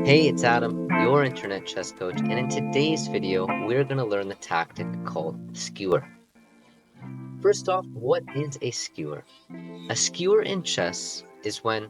Hey, it's Adam, your internet chess coach, and in today's video, we're going to learn the tactic called skewer. First off, what is a skewer? A skewer in chess is when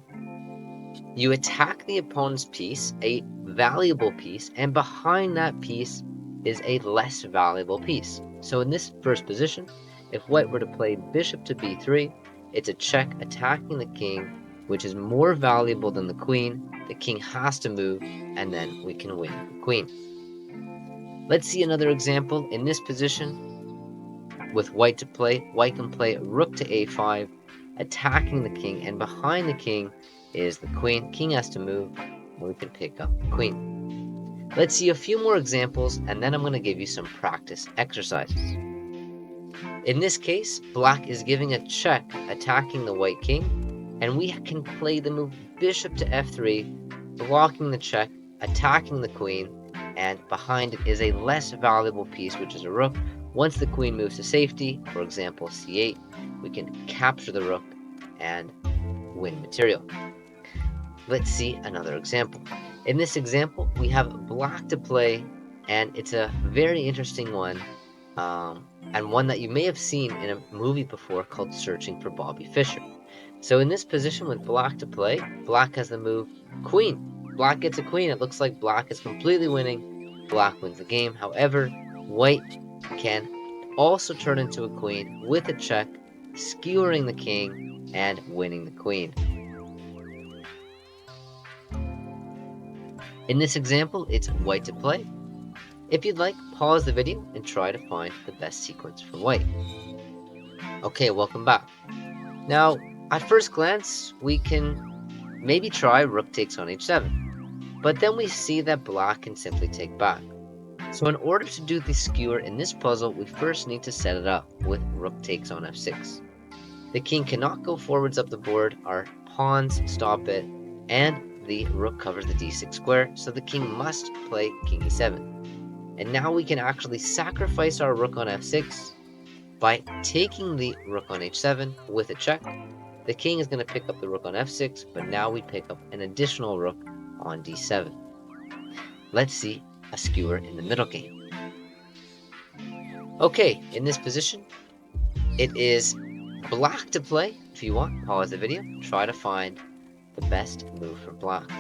you attack the opponent's piece, a valuable piece, and behind that piece is a less valuable piece. So in this first position, if white were to play bishop to b3, it's a check attacking the king, which is more valuable than the queen. The king has to move, and then we can win the queen. Let's see another example. In this position, with white to play, white can play rook to a5, attacking the king, and behind the king is the queen. King has to move, and we can pick up the queen. Let's see a few more examples, and then I'm going to give you some practice exercises. In this case, black is giving a check attacking the white king, and we can play the move bishop to f3, blocking the check, attacking the queen, and behind it is a less valuable piece, which is a rook. Once the queen moves to safety, for example c8, we can capture the rook and win material. Let's see another example. In this example, we have black to play, and it's a very interesting one, and one that you may have seen in a movie before called Searching for Bobby Fischer. So in this position with black to play, black has the move queen. Black gets a queen. It looks like black is completely winning. Black wins the game. However, white can also turn into a queen with a check, skewering the king and winning the queen. In this example, it's white to play. If you'd like, pause the video and try to find the best sequence for white. Okay, welcome back. Now, at first glance, we can maybe try rook takes on h7, but then we see that black can simply take back. So in order to do the skewer in this puzzle, we first need to set it up with rook takes on f6. The king cannot go forwards up the board, our pawns stop it, and the rook covers the d6 square, so the king must play king e7. And now we can actually sacrifice our rook on f6 by taking the rook on h7 with a check. The king is going to pick up the rook on f6, but now we pick up an additional rook on d7. Let's see a skewer in the middle game. Okay, in this position, it is black to play. If you want, pause the video, try to find the best move for black.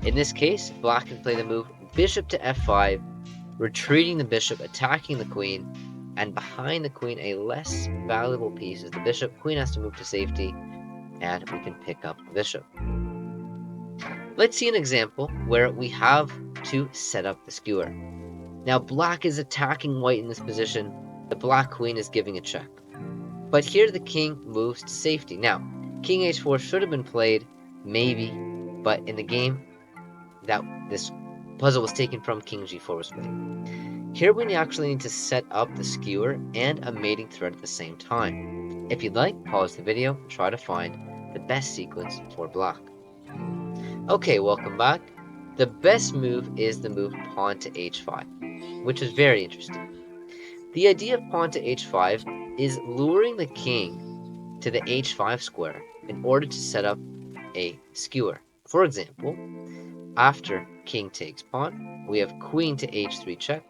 In this case, black can play the move bishop to f5, retreating the bishop, attacking the queen, and behind the queen, a less valuable piece is the bishop. Queen has to move to safety, and we can pick up the bishop. Let's see an example where we have to set up the skewer. Now, black is attacking white in this position. The black queen is giving a check. But here the king moves to safety. Now, king h4 should have been played, maybe, but in the game that this puzzle was taken from, king g4 was played. Here we actually need to set up the skewer and a mating thread at the same time. If you'd like, pause the video and try to find the best sequence for black. Okay, welcome back. The best move is the move pawn to h5, which is very interesting. The idea of pawn to h5 is luring the king to the h5 square in order to set up a skewer. For example, after king takes pawn, we have queen to h3 check.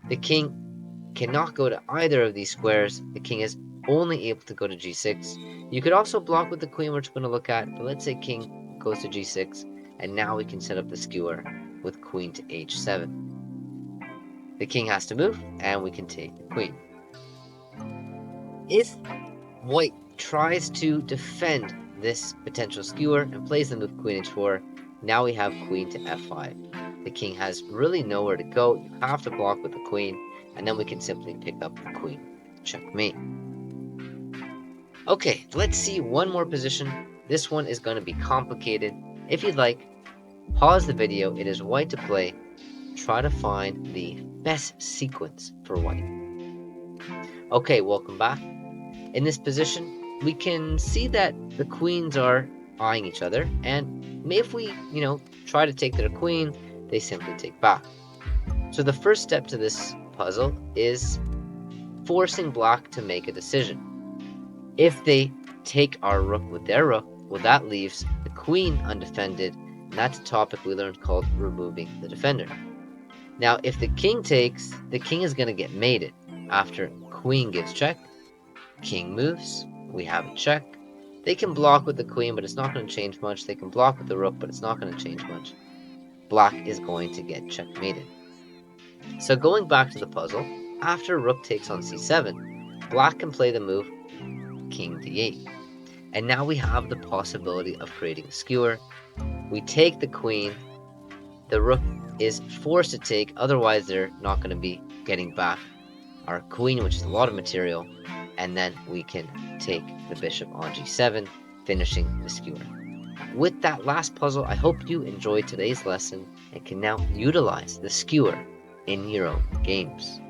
The king cannot go to either of these squares. The king is only able to go to g6. You could also block with the queen, which we're going to look at, but let's say king goes to g6, and now we can set up the skewer with queen to h7. The king has to move, and we can take the queen. If white tries to defend this potential skewer and plays the move queen h4, now we have queen to f5. The king has really nowhere to go. You have to block with the queen, and then we can simply pick up the queen. Checkmate. Okay, let's see one more position. This one is going to be complicated. If you'd like, pause the video. It is white to play. Try to find the best sequence for white. Okay, welcome back. In this position, we can see that the queens are eyeing each other, and if we, try to take their queen, they simply take back. So the first step to this puzzle is forcing black to make a decision. If they take our rook with their rook, well, that leaves the queen undefended. that's a topic we learned called removing the defender. Now, if the king takes, the king is going to get mated. After queen gives check, king moves, we have a check. They can block with the queen, but it's not going to change much. They can block with the rook, but it's not going to change much. Black is going to get checkmated. So going back to the puzzle, after rook takes on c7, black can play the move king d8. And now we have the possibility of creating a skewer. We take the queen, the rook is forced to take, otherwise they're not going to be getting back our queen, which is a lot of material, and then we can take the bishop on g7, finishing the skewer. With that last puzzle, I hope you enjoyed today's lesson and can now utilize the skewer in your own games.